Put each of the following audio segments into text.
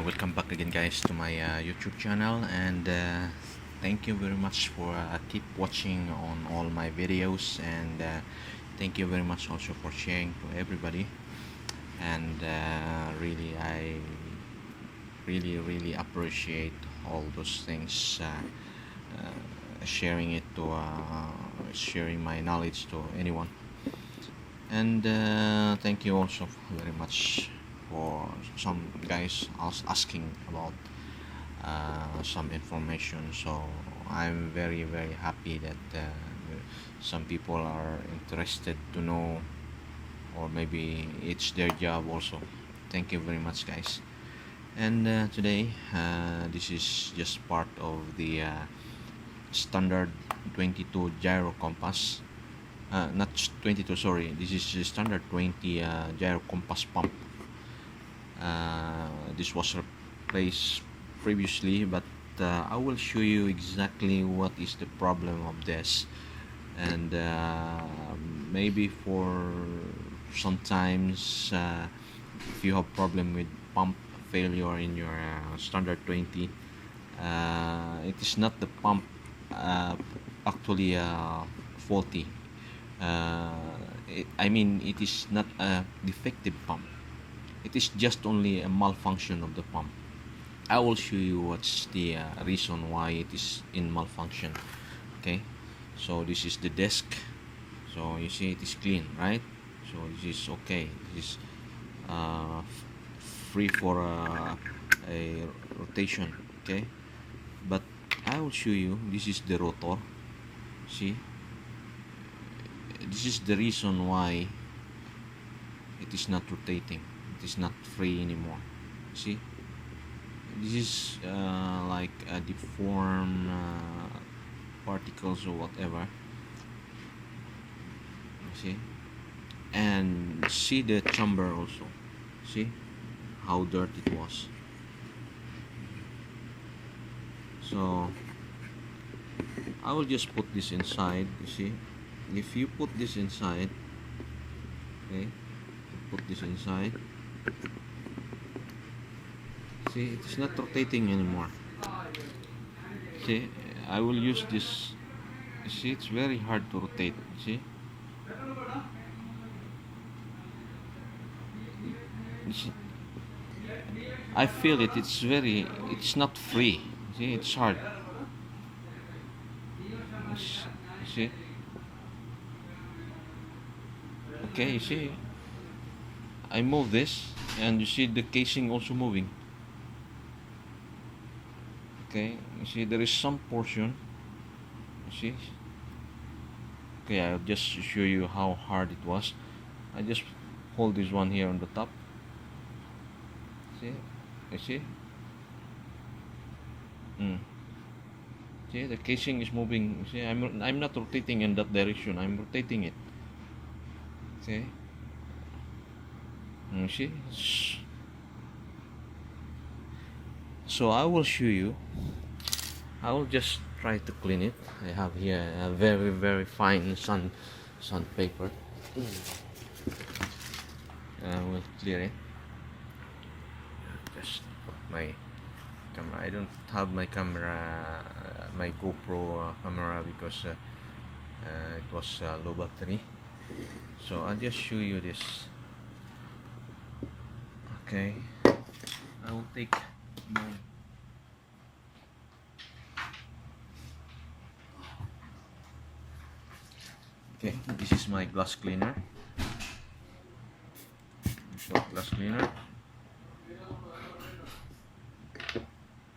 Welcome back again, guys, to my YouTube channel, and thank you very much for keep watching on all my videos, and thank you very much also for sharing to everybody. And really, I really appreciate all those things, sharing it to sharing my knowledge to anyone. And thank you also very much for some guys asking about some information. So I'm very happy that some people are interested to know, or maybe it's their job also. Thank you very much, guys. And today this is just part of the standard 22 gyro compass, not 22, sorry, this is the standard 20 gyro compass pump. This was replaced previously, but I will show you exactly what is the problem of this. And maybe for sometimes if you have problem with pump failure in your standard 20, it is not the pump actually faulty. I mean, it is not a defective pump. It is just only a malfunction of the pump. I will show you what's the reason why it is in malfunction. Okay, so this is the desk. So you see it is clean, right? So this is okay. This is free for a rotation. Okay, but I will show you. This is the rotor. See, this is the reason why it is not rotating. It is not free anymore. See, this is like a deformed particles or whatever. See, and see the chamber also. See how dirty it was. So I will just put this inside. You see, if you put this inside, okay, put this inside. See, it is not rotating anymore. See, I will use this. You see, it's very hard to rotate. See, I feel it. It's not free. See, it's hard. See, okay, you see, I move this, and you see the casing also moving. Okay, you see there is some portion. You see. Okay, I'll just show you how hard it was. I just hold this one here on the top. See, you see. See, the casing is moving. See, I'm not rotating in that direction. I'm rotating it. Okay. You see. So I will show you. I will just try to clean it. I have here a very fine sandpaper. I will clear it. Just put my camera. I don't have my camera, my GoPro camera, because it was low battery. So I'll just show you this. Okay, I will take my this is my glass cleaner. Short glass cleaner.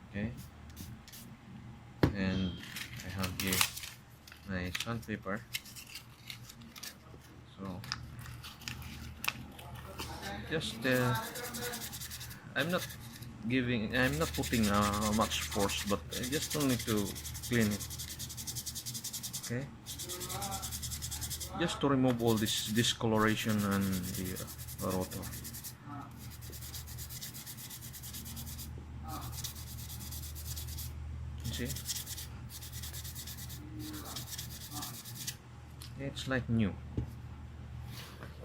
Okay, and I have here my sandpaper. So just I'm not putting much force, but just only to clean it. Okay, just to remove all this discoloration and the rotor. You see, it's like new.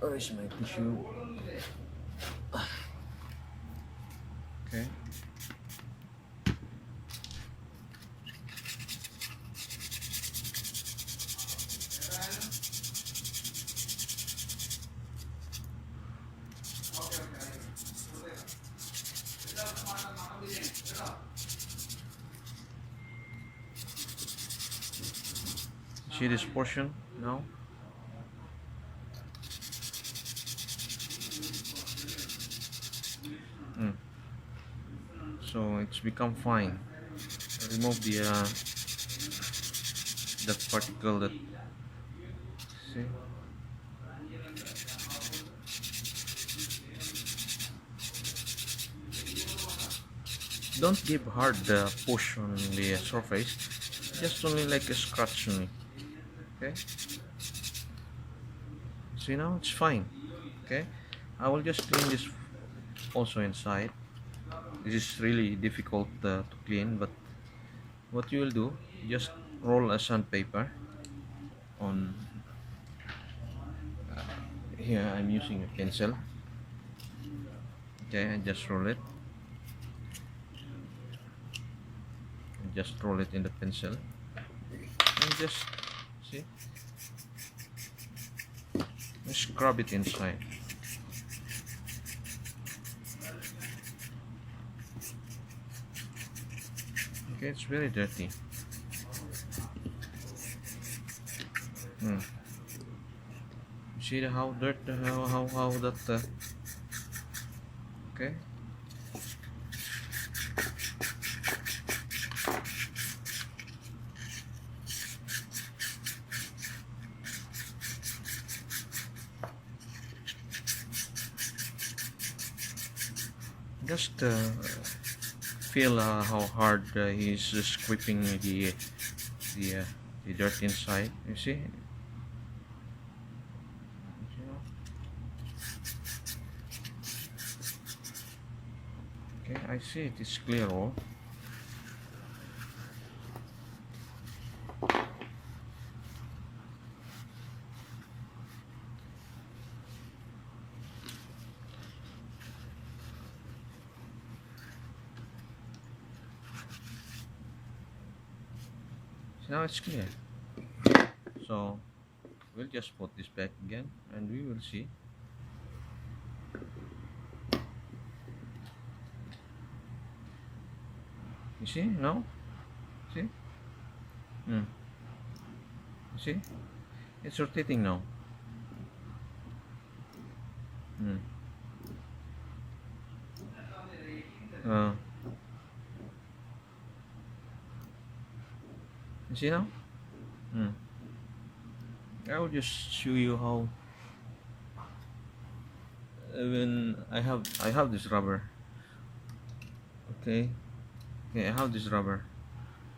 Where is my tissue? Okay, see this portion now? So it's become fine. Remove that particle that, see. Don't give hard push on the surface, just only like a scratch only. Okay, see, now it's fine. Okay, I will just clean this also inside. This is really difficult to clean, but what you will do, just roll a sandpaper on, here I'm using a pencil. Okay, and just roll it, in the pencil, and just see, scrub it inside. Okay, it's very dirty. See how dirt, how that okay. Just feel how hard he's scraping the dirt inside. You see? Okay, I see it is clear all. Now it's clear. So we'll just put this back again and we will see. You see now? See? You see? It's rotating now. You see now? I will just show you how. Even I have this rubber. Okay, I have this rubber.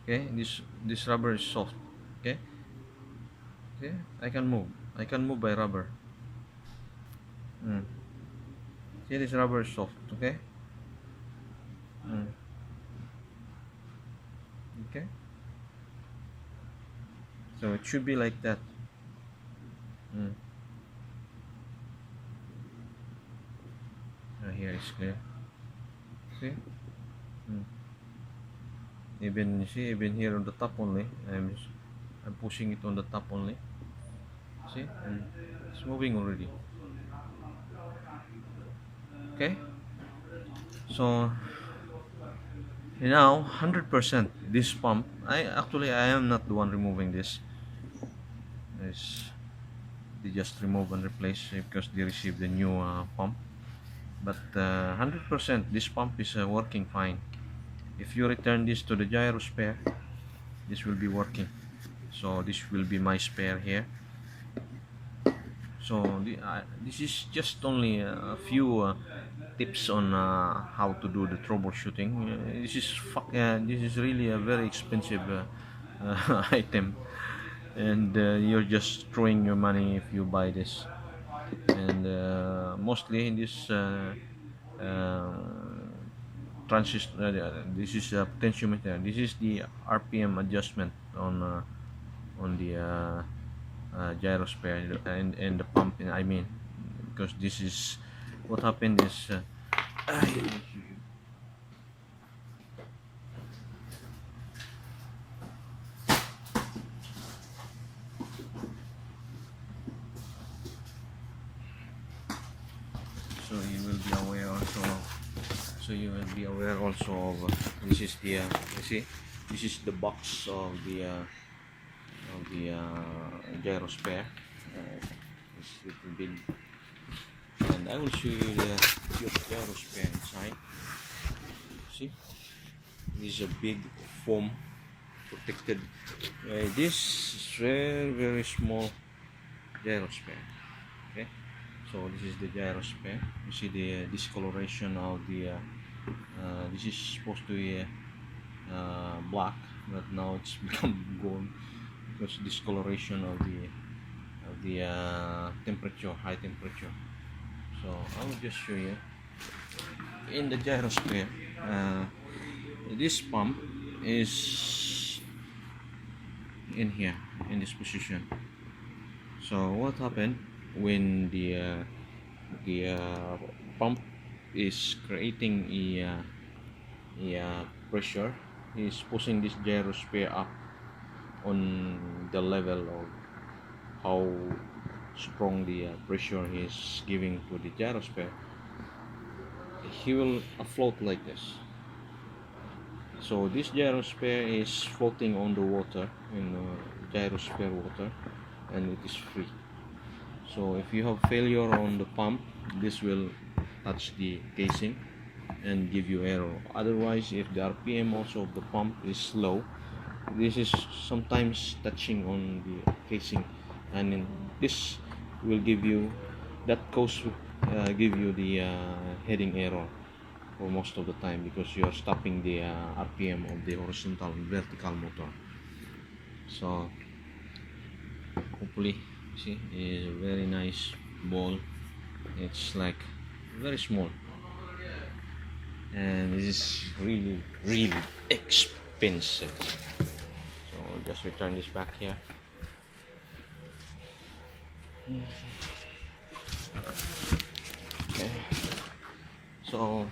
Okay, this rubber is soft. Okay, I can move by rubber. See, this rubber is soft. Okay. Okay, so it should be like that. Here is clear. See? Even you see, even here on the top only, I'm pushing it on the top only. See, and it's moving already. Okay, so now 100% this pump. I am not the one removing this. They just remove and replace because they received the new pump. But 100% this pump is working fine. If you return this to the gyro spare, this will be working. So this will be my spare here. So this is just only a few tips on how to do the troubleshooting. This is really a very expensive item, and you're just throwing your money if you buy this. And mostly in this this is a potentiometer. This is the RPM adjustment on the gyro spare and the pump. I mean, because this is what happened is so you will be aware also. So you will be aware also of this is the you see, this is the box of the of the gyro spare. It's a little big, and I will show you the gyro spare inside. See, this is a big foam protected. This is very small gyro spare. Okay, so this is the gyro spare. You see the discoloration of the this is supposed to be black, but now it's become gold because discoloration of the temperature, high temperature. So I will just show you in the gyro spare. This pump is in here in this position. So what happened when the pump is creating a pressure? Is pushing this gyro spare up on the level of how strong the pressure is giving to the gyro spare. He will float like this. So this gyro spare is floating on the water, in gyro spare water, and it is free. So if you have failure on the pump, this will touch the casing and give you error. Otherwise, if the RPM also of the pump is low, this is sometimes touching on the casing, and this will give you give you the heading error for most of the time, because you are stopping the RPM of the horizontal and vertical motor. So hopefully, see, is a very nice ball. It's like very small, and this is really expensive. So I'll just return this back here. Okay, so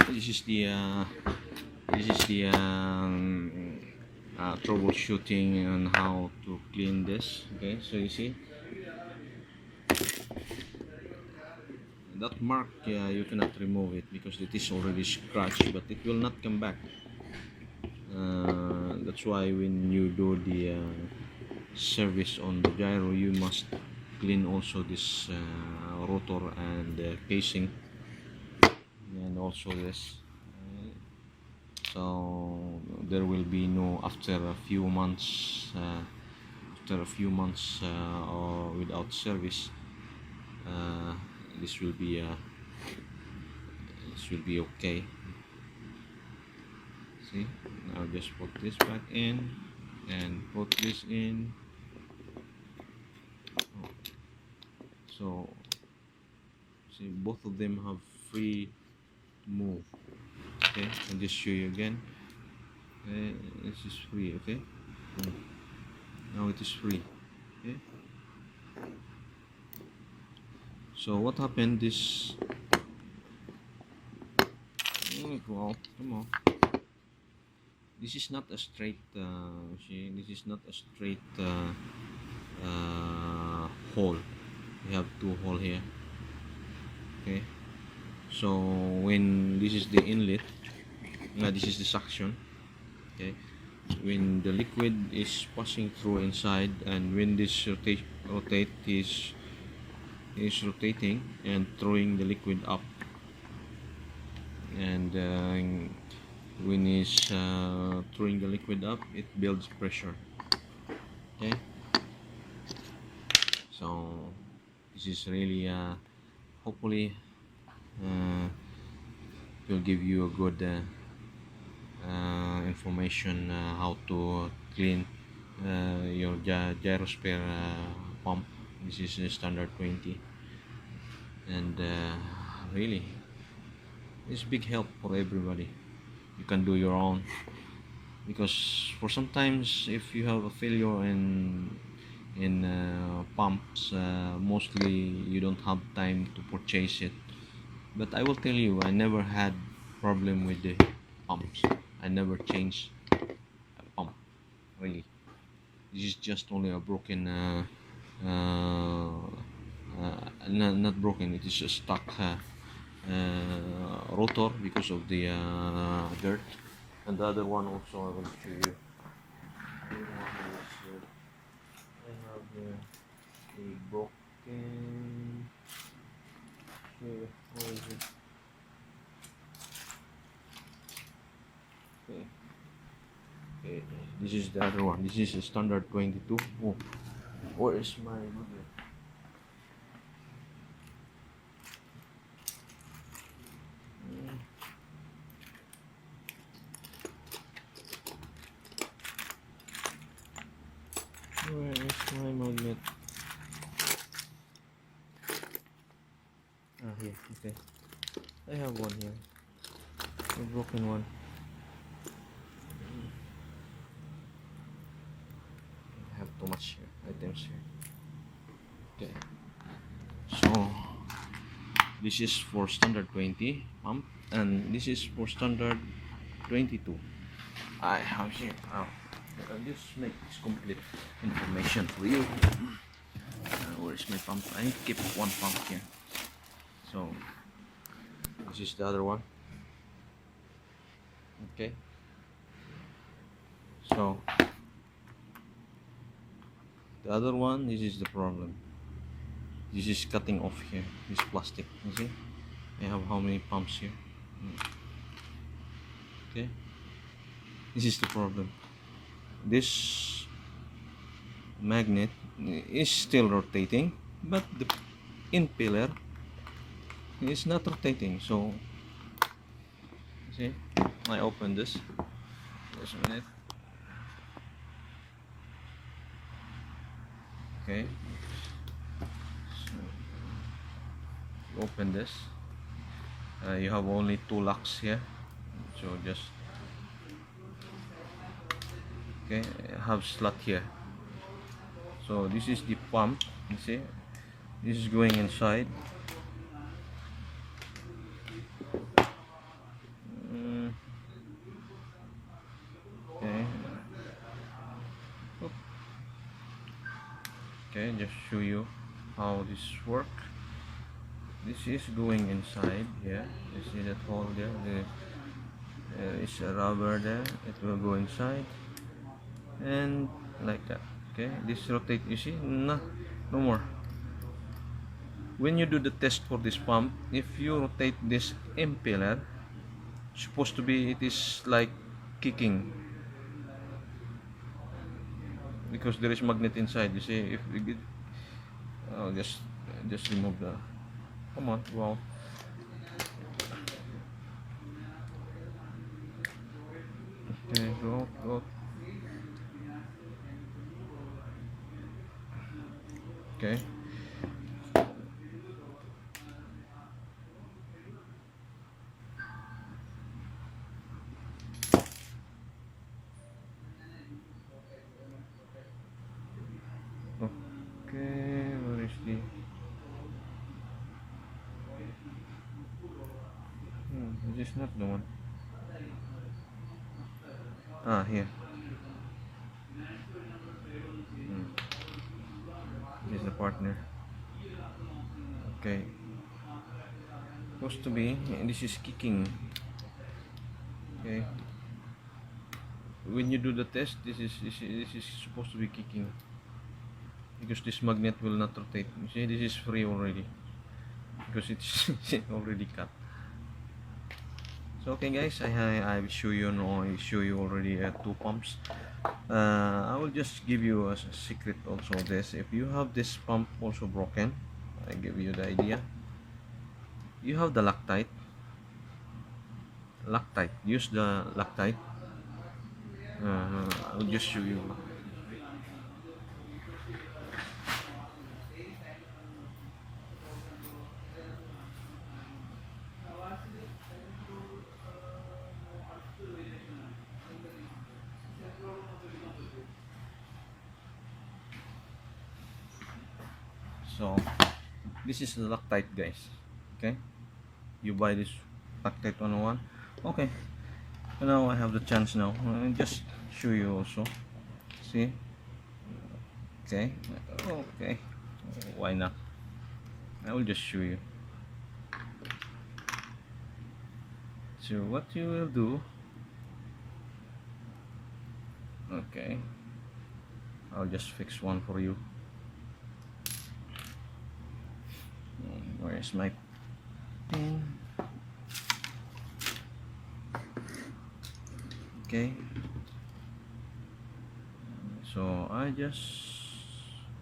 this is the troubleshooting on how to clean this. Okay, so you see that mark, you cannot remove it because it is already scratched, but it will not come back. That's why when you do the service on the gyro, you must clean also this rotor and casing, and also this. So there will be no, after a few months or without service, this will be okay. See, now just put this back in and put this in. So see, both of them have free move. Okay, I'll just show you again. Okay, this is free. Okay, now it is free. Okay, so what happened, this well, come on, this is not a straight see, this is not a straight hole. We have two hole here. Okay, so when this is the inlet, this is the suction. Okay, when the liquid is passing through inside, and when this rotate is rotating and throwing the liquid up, and when it's throwing the liquid up, it builds pressure. Okay, so this is really hopefully it will give you a good information how to clean your gyro spare pump. This is a standard 20, and really it's big help for everybody. You can do your own, because for sometimes if you have a failure in pumps, mostly you don't have time to purchase it. But I will tell you, I never had problem with the pumps. I never changed a pump, really. This is just only a broken not broken, it is a stuck rotor because of the dirt. And the other one also I will show you. Yeah, a broken. Okay, where is it? Okay, okay, this is the other one. This is a standard 22. Oh, where is my magnet? Mm, where is my magnet? Ah, here. Okay, I have one here. A broken one. I have too much here, items here. Okay, so this is for standard 20 pump, and this is for standard 22. I have here. I'll just make this complete information for you. Where's my pump? I need to keep one pump here. So this is the other one. Okay. So the other one, this is the problem. This is cutting off here. This plastic. You see? I have how many pumps here? Okay. This is the problem. This magnet is still rotating, but the impeller is not rotating. So see, I open this. Just a minute. Okay. So open this. You have only two locks here. So just okay. I have slot here. So this is the pump. You see, this is going inside. Okay. Oop. Okay, just show you how this works. This is going inside here. You see that hole there? There is a rubber there. It will go inside, and like that. Okay, this rotate. You see, no more. When you do the test for this pump, if you rotate this impeller, supposed to be it is like kicking because there is magnet inside. You see, if we get, I'll just remove the. Come on, wow. Okay, go. Okay. Okay, where is the? This is not the one. Ah, here. This is the partner. Okay. Supposed to be. This is kicking. Okay. When you do the test, this is supposed to be kicking because this magnet will not rotate. You see, this is free already because it's already cut. So okay guys, I show you already two pumps. I will just give you a secret also. This, if you have this pump also broken, I give you the idea. You have the Loctite. Use the Loctite. I'll just show you. So this is the Loctite, guys. Okay, you buy this Loctite 101. Okay, so now I have the chance now. I'll just show you also. See? Okay, okay. Why not? I will just show you. So what you will do? Okay, I'll just fix one for you. Where's my pin? Okay, so I just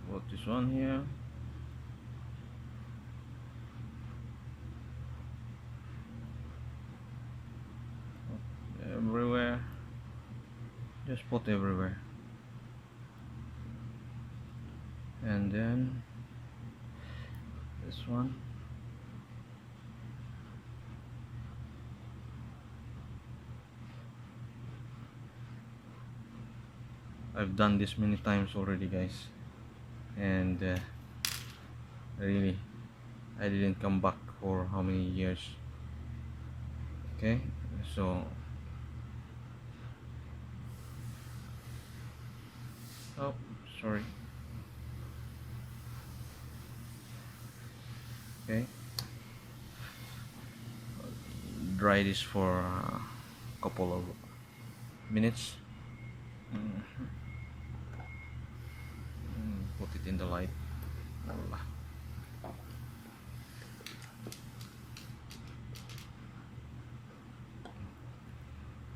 put this one here. Everywhere, just put everywhere, and then this one. I've done this many times already, guys, and really I didn't come back for how many years. Okay, so oh, sorry. Okay, dry this for a couple of minutes. Put it in the light.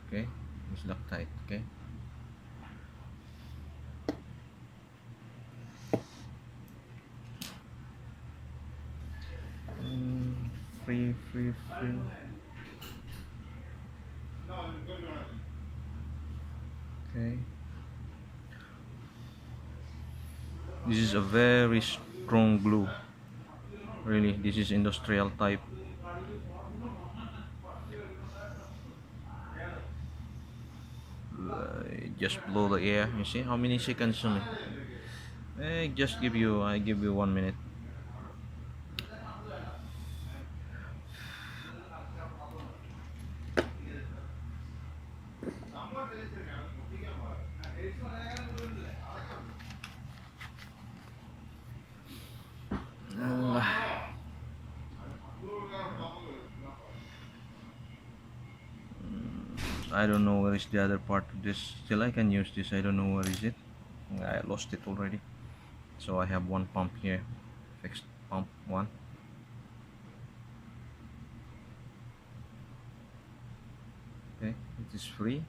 Okay, it's locked tight. Okay, free. Okay, this is a very strong glue. Really, this is industrial type. Just blow the air. You see how many seconds only? I give you 1 minute. I don't know where is the other part of this. Still I can use this. I don't know where is it. I lost it already. So I have one pump here. Fixed pump 1. Okay, it is free.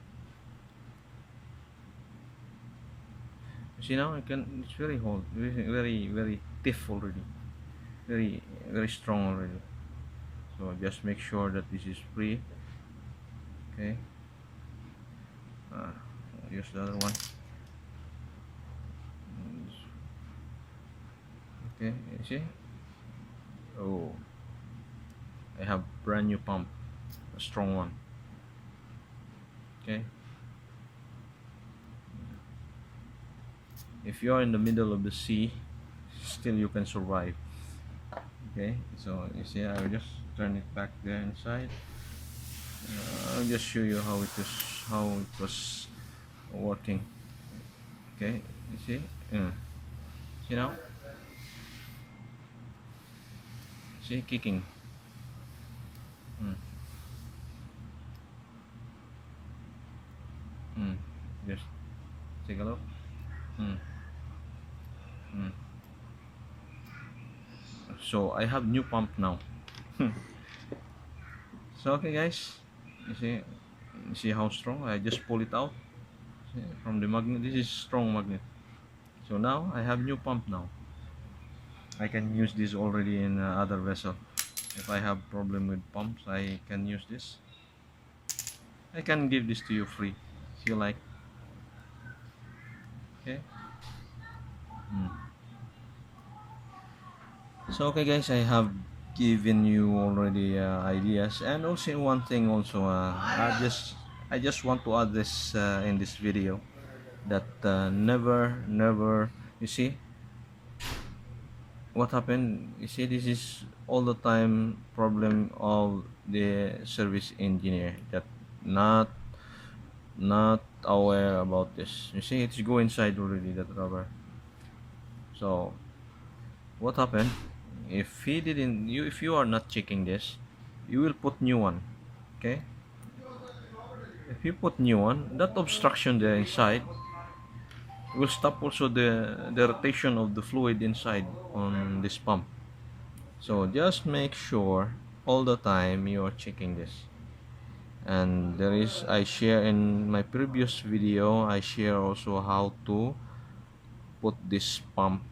You see now it's very hot, very stiff already. Very strong already. So just make sure that this is free. Okay. Use the other one. Okay, you see? Oh, I have brand new pump, a strong one. Okay. If you are in the middle of the sea, still you can survive. Okay, so you see, I will just turn it back there inside. I'll just show you how it was working. Okay, you see? See now? See, kicking. Just take a look. So I have new pump now. So okay, guys, you see how strong. I just pull it out from the magnet. This is strong magnet. So now I have new pump now. I can use this already in other vessel. If I have problem with pumps, I can use this. I can give this to you free if you like. Okay. So okay, guys, I have given you already ideas, and also one thing also I just want to add this in this video, that never you see what happened. You see, this is all the time problem of the service engineer, that not aware about this. You see, it's go inside already, that rubber. So what happened, if you are not checking this, you will put new one. Okay, if you put new one, that obstruction there inside will stop also the rotation of the fluid inside on this pump. So just make sure all the time you are checking this. And there is, I share in my previous video, I share also how to put this pump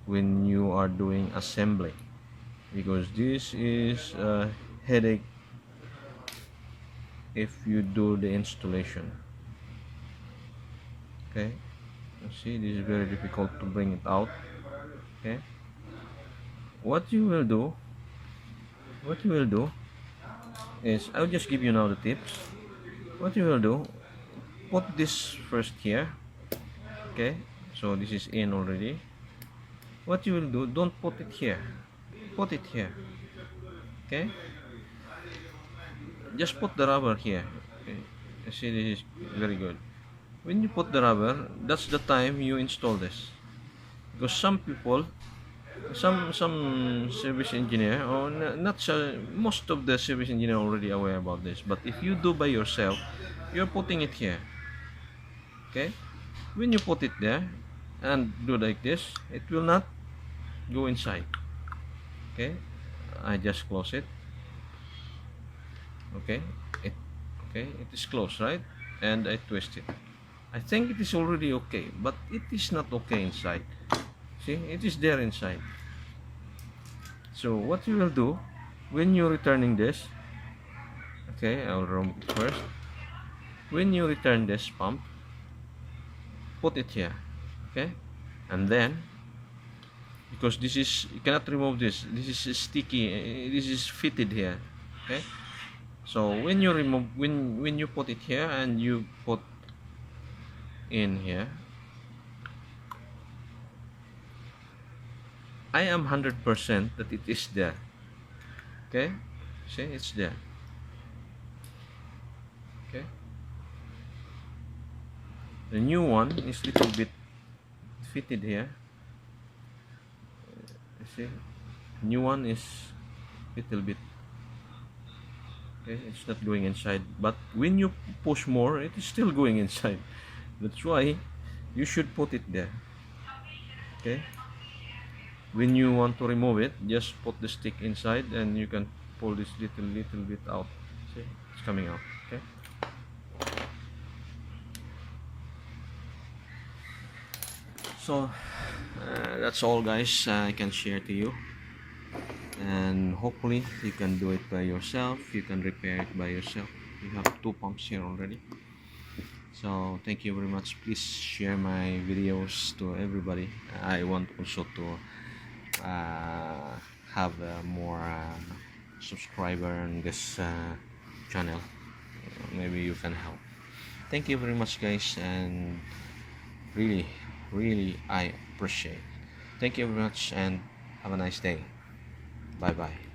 when you are doing assembly, because this is a headache if you do the installation. Okay, you see, this is very difficult to bring it out. Okay, what you will do is, I'll just give you now the tips. What you will do, put this first here. Okay, so this is in already. What you will do, don't put it here, put it here. Okay, just put the rubber here. Okay, you see, this is very good. When you put the rubber, that's the time you install this, because some people, some service engineer, or not most of the service engineer already aware about this, but if you do by yourself, you're putting it here. Okay, when you put it there and do like this, it will not go inside. Okay, I just close it. Okay, it is closed, right? And I twist it. I think it is already okay, but it is not okay inside. See, it is there inside. So what you will do when you're returning this, okay, I'll remove it first. When you return this pump, put it here. Okay, and then, because this is, you cannot remove this, this is sticky, this is fitted here. Okay, so when you remove, when you put it here and you put in here, I am 100% that it is there. Okay, see, it's there. Okay, the new one is little bit fitted here. You see, new one is little bit, okay, it's not going inside, but when you push more, it is still going inside. That's why you should put it there. Okay, when you want to remove it, just put the stick inside and you can pull this little bit out. See, it's coming out. Okay, so that's all, guys, I can share to you, and hopefully you can do it by yourself, you can repair it by yourself. You have 2 pumps here already. So thank you very much. Please share my videos to everybody. I want also to have more subscriber in this channel. Maybe you can help. Thank you very much, guys, and really I appreciate. Thank you very much, and have a nice day. Bye bye.